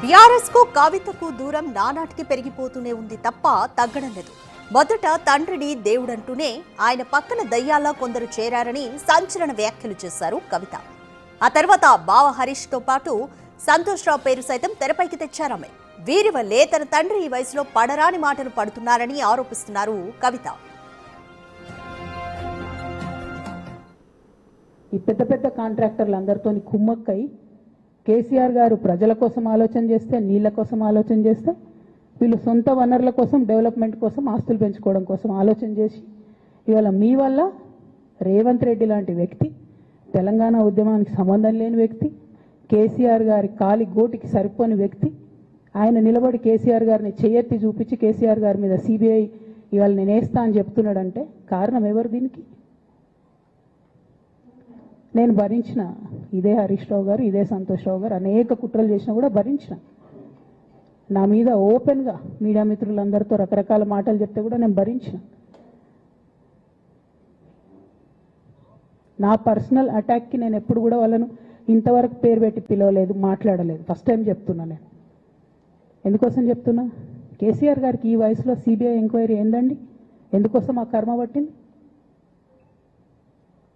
BRS కు కవితకు దూరం నానాటికి పెరిగిపోతూనే ఉంది తప్ప తగ్గడం లేదు. మొదట తండ్రిని దేవుడంటూనే ఆయన పక్కన దయ్యాల్లా కొందరు చేరారని సంచలన వ్యాఖ్యలు చేశారు కవిత. ఆ తర్వాత బావ హరీష్ తో పాటు సంతోష్ రావు పేరు సైతం తెరపైకి తెచ్చారామె. వీరి వల్లే తన తండ్రి ఈ వయసులో పడరాని మాటలు పడుతున్నారని ఆరోపిస్తున్నారు కవిత. ఈ పెద్ద పెద్ద కాంట్రాక్టర్లు అందరితో కుమ్మక్కై కేసీఆర్ గారు ప్రజల కోసం ఆలోచన చేస్తే, నీళ్ల కోసం ఆలోచన చేస్తే, వీళ్ళు సొంత వనరుల కోసం, డెవలప్మెంట్ కోసం, ఆస్తులు పెంచుకోవడం కోసం ఆలోచన చేసి ఇవాళ మీ వల్ల రేవంత్ రెడ్డి లాంటి వ్యక్తి, తెలంగాణ ఉద్యమానికి సంబంధం లేని వ్యక్తి, కేసీఆర్ గారి కాలి గోటికి సరిపోని వ్యక్తి, ఆయన నిలబడి కేసీఆర్ గారిని చేయెత్తి చూపించి కేసీఆర్ గారి మీద సిబిఐ ఇవాళ నేను వేస్తా అని చెప్తున్నాడంటే కారణం ఎవరు? దీనికి నేను భరించిన, ఇదే హరీష్ రావు గారు, ఇదే సంతోష్ రావు గారు అనేక కుట్రలు చేసినా కూడా భరించిన. నా మీద ఓపెన్గా మీడియా మిత్రులందరితో రకరకాల మాటలు చెప్తే కూడా నేను భరించిన. నా పర్సనల్ అటాక్కి నేను ఎప్పుడు కూడా వాళ్ళను ఇంతవరకు పేరు పెట్టి పిలవలేదు, మాట్లాడలేదు. ఫస్ట్ టైం చెప్తున్నా. నేను ఎందుకోసం చెప్తున్నా? కేసీఆర్ గారికి ఈ వయసులో సిబిఐ ఎంక్వైరీ ఏందండి? ఎందుకోసం ఆ కర్మ పట్టింది?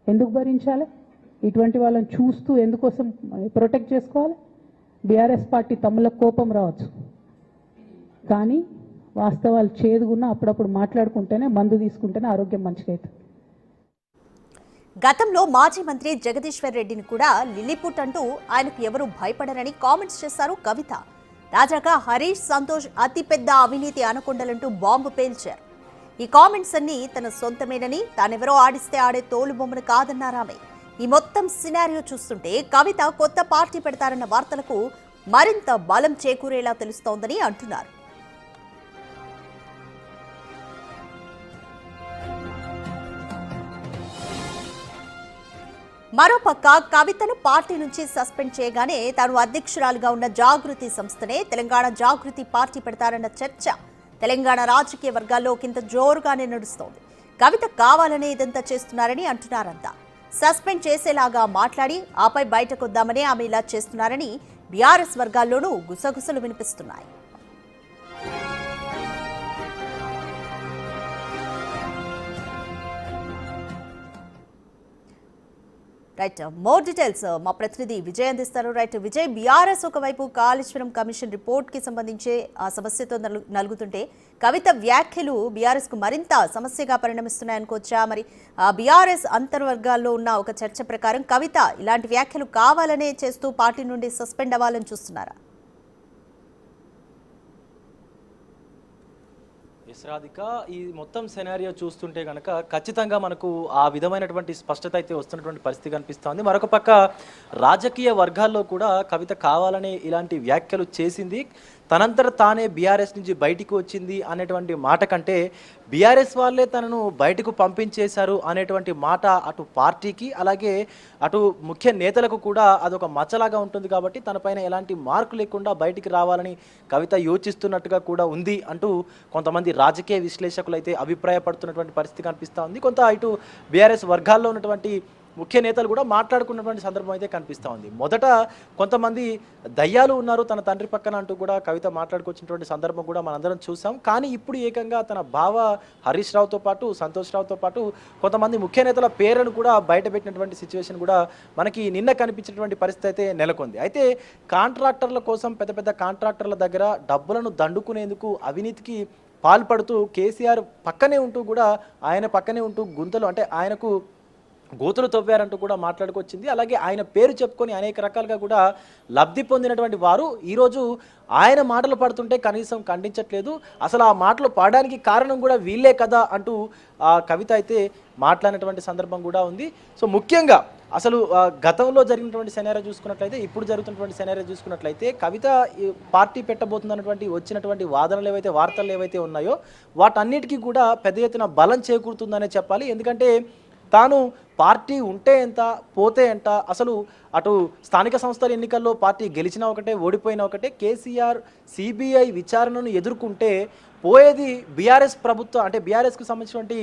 ఎందుకు భరించాలి? ఇటువంటి వాళ్ళని చూస్తూ ఎందుకోసం ప్రొటెక్ట్ చేసుకోవాలి? బీఆర్ఎస్ పార్టీ తమ్ముల కోపం రావచ్చు, కానీ వాస్తవాలు చేదుగున్నా అప్పుడప్పుడు మాట్లాడుకుంటేనే, మందు తీసుకుంటేనే ఆరోగ్యం మంచిగా అవుతుంది. గతంలో మాజీ మంత్రి జగదీశ్వర్ రెడ్డిని కూడా లిల్లీపుట్ అంటూ ఆయనకు ఎవరూ భయపడరని కామెంట్స్ చేశారు కవిత. తాజాగా హరీష్, సంతోష్ అతిపెద్ద అవినీతి అనకొండలంటూ బాంబు పేల్చారు. ఈ కామెంట్స్ అన్ని తన సొంతమేనని, తానెవరో ఆడిస్తే ఆడే తోలు బొమ్మను కాదన్నారామె. ఈ మొత్తం సినారియో చూస్తుంటే కవిత కొత్త పార్టీ పెడతారన్న వార్తలకు మరింత బలం చేకూరేలా తెలుస్తోందని అంటున్నారు. మరోపక్క కవితను పార్టీ నుంచి సస్పెండ్ చేయగానే తాను అధ్యక్షురాలుగా ఉన్న జాగృతి సంస్థనే తెలంగాణ జాగృతి పార్టీ పెడతారన్న చర్చ తెలంగాణ రాజకీయ వర్గాల్లో కింద జోరుగానే నడుస్తోంది. కవిత కావాలనే ఇదంతా చేస్తున్నారని అంటున్నారంతా. సస్పెండ్ చేసేలాగా మాట్లాడి ఆపై బయటకొద్దామని ఆమె ఇలా చేస్తున్నారని బీఆర్ఎస్ వర్గాల్లోనూ గుసగుసలు వినిపిస్తున్నాయి. రైట్, మోర్ డీటెయిల్స్ మా ప్రతినిధి విజయ్ అందిస్తారు. రైట్ విజయ్, బీఆర్ఎస్ ఒకవైపు కాళేశ్వరం కమిషన్ రిపోర్ట్ కి సంబంధించి ఆ సమస్యతో నలుగుతుంటే కవిత వ్యాఖ్యలు బీఆర్ఎస్ కు మరింత సమస్యగా పరిణమిస్తున్నాయనుకోవచ్చా? మరి బీఆర్ఎస్ అంతర్వర్గాల్లో ఉన్న ఒక చర్చ ప్రకారం కవిత ఇలాంటి వ్యాఖ్యలు కావాలనే చేస్తూ పార్టీ నుండి సస్పెండ్ అవ్వాలని చూస్తున్నారా? రాధిక, ఈ మొత్తం సెనారియో చూస్తుంటే కనుక ఖచ్చితంగా మనకు ఆ విధమైనటువంటి స్పష్టత అయితే వస్తున్నటువంటి పరిస్థితి కనిపిస్తోంది. మరొక పక్క రాజకీయ వర్గాల్లో కూడా కవిత కావాలనే ఇలాంటి వ్యాఖ్యలు చేసింది, తనంతట తానే బీఆర్ఎస్ నుంచి బయటికి వచ్చింది అనేటువంటి మాట కంటే బీఆర్ఎస్ వాళ్ళే తనను బయటకు పంపించేశారు అనేటువంటి మాట అటు పార్టీకి అలాగే అటు ముఖ్య నేతలకు కూడా అదొక మచ్చలాగా ఉంటుంది. కాబట్టి తనపైన ఎలాంటి మార్కు లేకుండా బయటికి రావాలని కవిత యోచిస్తున్నట్టుగా కూడా ఉంది అంటూ కొంతమంది రాజకీయ విశ్లేషకులు అయితే అభిప్రాయపడుతున్నటువంటి పరిస్థితి కనిపిస్తూ ఉంది. కొంత ఇటు బీఆర్ఎస్ వర్గాల్లో ఉన్నటువంటి ముఖ్య నేతలు కూడా మాట్లాడుకున్నటువంటి సందర్భం అయితే కనిపిస్తూ ఉంది. మొదట కొంతమంది దయ్యాలు ఉన్నారు తన తండ్రి పక్కన అంటూ కూడా కవిత మాట్లాడుకొచ్చినటువంటి సందర్భం కూడా మనందరం చూసాం. కానీ ఇప్పుడు ఏకంగా తన బావ హరీష్ రావుతో పాటు, సంతోష్ రావుతో పాటు కొంతమంది ముఖ్య నేతల పేర్లను కూడా బయటపెట్టినటువంటి సిచ్యువేషన్ కూడా మనకి నిన్న కనిపించినటువంటి పరిస్థితి అయితే నెలకొంది. అయితే కాంట్రాక్టర్ల కోసం, పెద్ద పెద్ద కాంట్రాక్టర్ల దగ్గర డబ్బులను దండుకునేందుకు అవినీతికి పాల్పడుతూ కేసీఆర్ పక్కనే ఉంటూ కూడా, ఆయన పక్కనే ఉంటూ గుంతలు అంటే ఆయనకు గోతులు తవ్వారంటూ కూడా మాట్లాడుకొచ్చింది. అలాగే ఆయన పేరు చెప్పుకొని అనేక రకాలుగా కూడా లబ్ధి పొందినటువంటి వారు ఈరోజు ఆయన మాటలు పడుతుంటే కనీసం ఖండించట్లేదు. అసలు ఆ మాటలు పాడడానికి కారణం కూడా వీళ్ళే కదా అంటూ ఆ కవిత అయితే మాట్లాడినటువంటి సందర్భం కూడా ఉంది. సో ముఖ్యంగా అసలు గతంలో జరిగినటువంటి సెనారియో చూసుకున్నట్లయితే, ఇప్పుడు జరుగుతున్నటువంటి సెనారియో చూసుకున్నట్లయితే కవిత పార్టీ పెట్టబోతున్నటువంటి వచ్చినటువంటి వాదనలు ఏవైతే, వార్తలు ఏవైతే ఉన్నాయో వాటన్నిటికీ కూడా పెద్ద ఎత్తున బలం చేకూరుతుందనే చెప్పాలి. ఎందుకంటే తాను పార్టీ ఉంటే ఎంత, పోతే ఎంత, అసలు అటు స్థానిక సంస్థల ఎన్నికల్లో పార్టీ గెలిచినా ఒకటే, ఓడిపోయినా ఒకటే, కేసీఆర్ సిబిఐ విచారణను ఎదుర్కొంటే పోయేది బీఆర్ఎస్ ప్రభుత్వం, అంటే బీఆర్ఎస్కు సంబంధించినటువంటి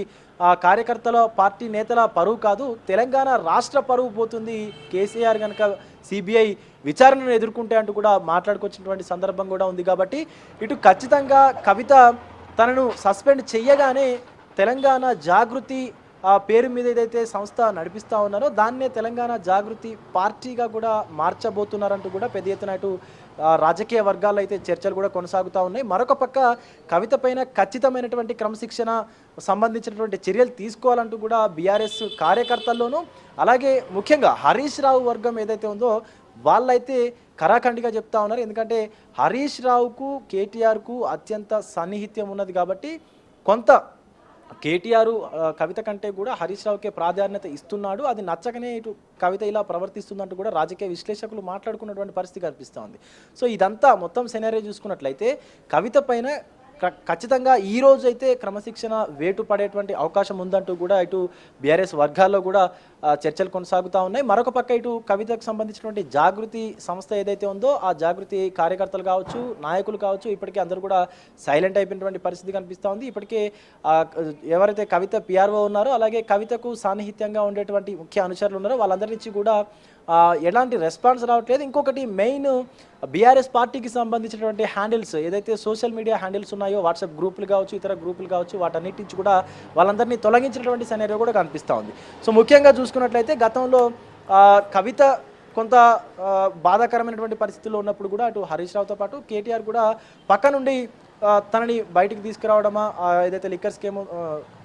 కార్యకర్తల పార్టీ నేతల పరువు కాదు, తెలంగాణ రాష్ట్ర పరువు పోతుంది కేసీఆర్ కనుక సిబిఐ విచారణను ఎదుర్కొంటే అంటూ కూడా మాట్లాడుకొచ్చినటువంటి సందర్భం కూడా ఉంది. కాబట్టి ఇటు ఖచ్చితంగా కవిత తనను సస్పెండ్ చెయ్యగానే తెలంగాణ జాగృతి పేరు మీద ఏదైతే సంస్థ నడిపిస్తూ ఉన్నారో దాన్నే తెలంగాణ జాగృతి పార్టీగా కూడా మార్చబోతున్నారంటూ కూడా పెద్ద ఎత్తున ఇటు రాజకీయ వర్గాల్లో అయితే చర్చలు కూడా కొనసాగుతూ ఉన్నాయి. మరొక పక్క కవిత పైన ఖచ్చితమైనటువంటి క్రమశిక్షణ సంబంధించినటువంటి చర్యలు తీసుకోవాలంటూ కూడా బీఆర్ఎస్ కార్యకర్తల్లోనూ అలాగే ముఖ్యంగా హరీష్ రావు వర్గం ఏదైతే ఉందో వాళ్ళైతే కరాఖండిగా చెప్తా ఉన్నారు. ఎందుకంటే హరీష్ రావుకు కేటీఆర్కు అత్యంత సన్నిహిత్యం ఉన్నది కాబట్టి కొంత కేటీఆర్ కవిత కంటే కూడా హరీష్ రావుకే ప్రాధాన్యత ఇస్తున్నాడు, అది నచ్చకనే ఇటు కవిత ఇలా ప్రవర్తిస్తుందంటూ కూడా రాజకీయ విశ్లేషకులు మాట్లాడుకున్నటువంటి పరిస్థితి కనిపిస్తూ ఉంది. సో ఇదంతా మొత్తం సెనారియో చూసుకున్నట్లయితే కవిత పైన ఖచ్చితంగా ఈ రోజు అయితే క్రమశిక్షణ వేటు పడేటువంటి అవకాశం ఉందంటూ కూడా ఇటు బీఆర్ఎస్ వర్గాల్లో కూడా చర్చలు కొనసాగుతూ ఉన్నాయి. మరొక పక్క ఇటు కవితకు సంబంధించినటువంటి జాగృతి సంస్థ ఏదైతే ఉందో ఆ జాగృతి కార్యకర్తలు కావచ్చు, నాయకులు కావచ్చు, ఇప్పటికే అందరూ కూడా సైలెంట్ అయిపోయినటువంటి పరిస్థితి కనిపిస్తూ ఉంది. ఇప్పటికే ఎవరైతే కవిత పిఆర్ఓ ఉన్నారో అలాగే కవితకు సాన్నిహిత్యంగా ఉండేటువంటి ముఖ్య అనుచరులు ఉన్నారో వాళ్ళందరి నుంచి కూడా ఎలాంటి రెస్పాన్స్ రావట్లేదు. ఇంకొకటి మెయిన్ బీఆర్ఎస్ పార్టీకి సంబంధించినటువంటి హ్యాండిల్స్ ఏదైతే సోషల్ మీడియా హ్యాండిల్స్ ఉన్నాయో వాట్సాప్ గ్రూపులు కావచ్చు, ఇతర గ్రూపులు కావచ్చు, వాటన్నిటి నుంచి కూడా వాళ్ళందరినీ తొలగించినటువంటి సెనారియో కూడా కనిపిస్తూ ఉంది. సో ముఖ్యంగా చూసుకున్నట్లయితే గతంలో కవిత కొంత బాధాకరమైనటువంటి పరిస్థితుల్లో ఉన్నప్పుడు కూడా అటు హరీష్ రావుతో పాటు కేటీఆర్ కూడా పక్క నుండి తనని బయటికి తీసుకురావడమా, ఏదైతే లిక్కర్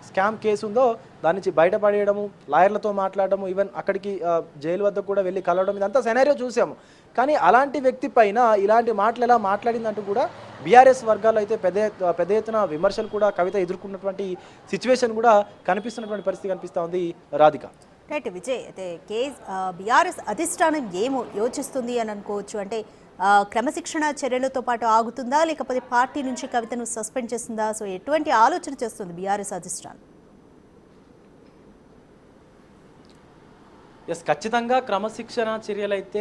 స్కామ్ కేసు ఉందో దాని నుంచి బయటపడేయడము, లాయర్లతో మాట్లాడడము, ఈవెన్ అక్కడికి జైలు వద్దకు కూడా వెళ్ళి కలవడం, ఇదంతా సెనారియో చూసాము. కానీ అలాంటి వ్యక్తి పైన ఇలాంటి మాటలు ఎలా మాట్లాడిందంటూ కూడా బీఆర్ఎస్ వర్గాల్లో అయితే పెద్ద ఎత్తున విమర్శలు కూడా కవిత ఎదుర్కొన్నటువంటి సిచ్యువేషన్ కూడా కనిపిస్తున్నటువంటి పరిస్థితి కనిపిస్తూ ఉంది. రాధిక. రైట్ విజయ్, అయితే బీఆర్ఎస్ అధిష్టానం ఏమో యోచిస్తుంది అని అనుకోవచ్చు. అంటే క్రమశిక్షణ చర్యలతో పాటు ఆగుతుందా, లేకపోతే పార్టీ నుంచి కవితను సస్పెండ్ చేస్తుందా? సో ఎటువంటి ఆలోచన చేస్తుంది బీఆర్ఎస్ అధిష్టానం? ఎస్, ఖచ్చితంగా క్రమశిక్షణ చర్యలు అయితే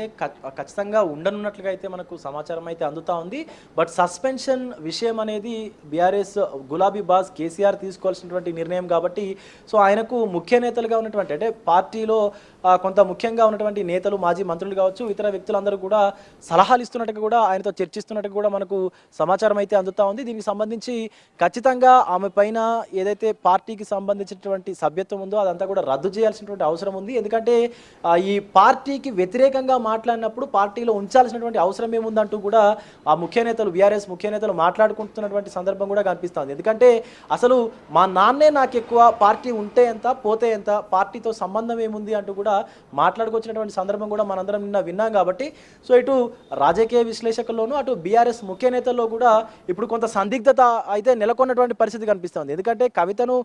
ఖచ్చితంగా ఉండనున్నట్లుగా అయితే మనకు సమాచారం అయితే అందుతూ ఉంది. బట్ సస్పెన్షన్ విషయం అనేది బీఆర్ఎస్ గులాబీ బాస్ కేసీఆర్ తీసుకోవాల్సినటువంటి నిర్ణయం కాబట్టి సో ఆయనకు ముఖ్య నేతలుగా ఉన్నటువంటి అంటే పార్టీలో కొంత ముఖ్యంగా ఉన్నటువంటి నేతలు, మాజీ మంత్రులు కావచ్చు, ఇతర వ్యక్తులందరూ కూడా సలహాలు ఇస్తున్నట్టుగా కూడా ఆయనతో చర్చిస్తున్నట్టుగా కూడా మనకు సమాచారం అయితే అందుతూ ఉంది. దీనికి సంబంధించి ఖచ్చితంగా ఆమె పైన ఏదైతే పార్టీకి సంబంధించినటువంటి సభ్యత్వం ఉందో అదంతా కూడా రద్దు చేయాల్సినటువంటి అవసరం ఉంది. ఎందుకంటే ఈ పార్టీకి వ్యతిరేకంగా మాట్లాడినప్పుడు పార్టీలో ఉంచాల్సినటువంటి అవసరం ఏముందంటూ కూడా ఆ ముఖ్య నేతలు, బీఆర్ఎస్ ముఖ్య నేతలు మాట్లాడుకుంటున్నటువంటి సందర్భం కూడా కనిపిస్తుంది. ఎందుకంటే అసలు మా నాన్నే నాకు ఎక్కువ, పార్టీ ఉంటే ఎంత పోతే ఎంత, పార్టీతో సంబంధం ఏముంది అంటూ కూడా మాట్లాడుకొచ్చినటువంటి సందర్భం కూడా మనందరం నిన్న విన్నాం. కాబట్టి సో ఇటు రాజకీయ విశ్లేషకుల్లోనూ అటు బీఆర్ఎస్ ముఖ్య నేతల్లో కూడా ఇప్పుడు కొంత సందిగ్ధత అయితే నెలకొన్నటువంటి పరిస్థితి కనిపిస్తుంది. ఎందుకంటే కవితను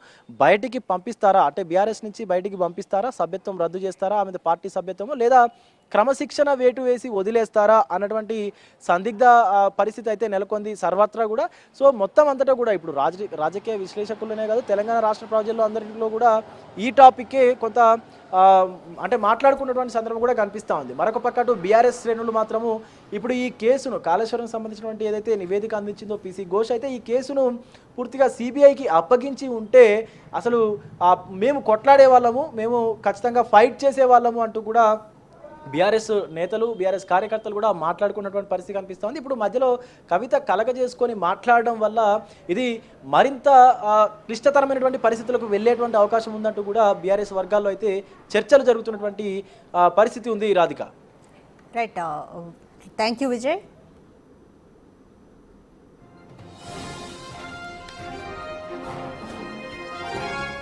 బయటికి పంపిస్తారా, అంటే బీఆర్ఎస్ నుంచి బయటికి పంపిస్తారా, సభ్యత్వం రద్దు చేస్తారా, ఆమె పార్టీ సభ్యత్వము, లేదా క్రమశిక్షణ వేటు వేసి వదిలేస్తారా అన్నటువంటి సందిగ్ధ పరిస్థితి అయితే నెలకొంది సర్వత్రా కూడా. సో మొత్తం అంతటా కూడా ఇప్పుడు రాజకీయ విశ్లేషకులనే కాదు తెలంగాణ రాష్ట్ర ప్రజల్లో అందరిలో కూడా ఈ టాపిక్కే కొంత అంటే మాట్లాడుకున్నటువంటి సందర్భం కూడా కనిపిస్తూ ఉంది. మరొక పక్కటు బీఆర్ఎస్ శ్రేణులు మాత్రము ఇప్పుడు ఈ కేసును కాళేశ్వరం సంబంధించినటువంటి ఏదైతే నివేదిక అందించిందో పీసీ ఘోష్ అయితే ఈ కేసును పూర్తిగా సిబిఐకి అప్పగించి ఉంటే అసలు మేము కొట్లాడే వాళ్ళము, మేము ఖచ్చితంగా ఫైట్ చేసే వాళ్ళము అంటూ కూడా బీఆర్ఎస్ నేతలు, బీఆర్ఎస్ కార్యకర్తలు కూడా మాట్లాడుకున్నటువంటి పరిస్థితి కనిపిస్తుంది. ఇప్పుడు మధ్యలో కవిత కలగజేసుకొని మాట్లాడడం వల్ల ఇది మరింత క్లిష్టతరమైనటువంటి పరిస్థితులకు వెళ్ళేటువంటి అవకాశం ఉందంటూ కూడా బీఆర్ఎస్ వర్గాల్లో అయితే చర్చలు జరుగుతున్నటువంటి పరిస్థితి ఉంది. Radhika. Right, thank you Vijay.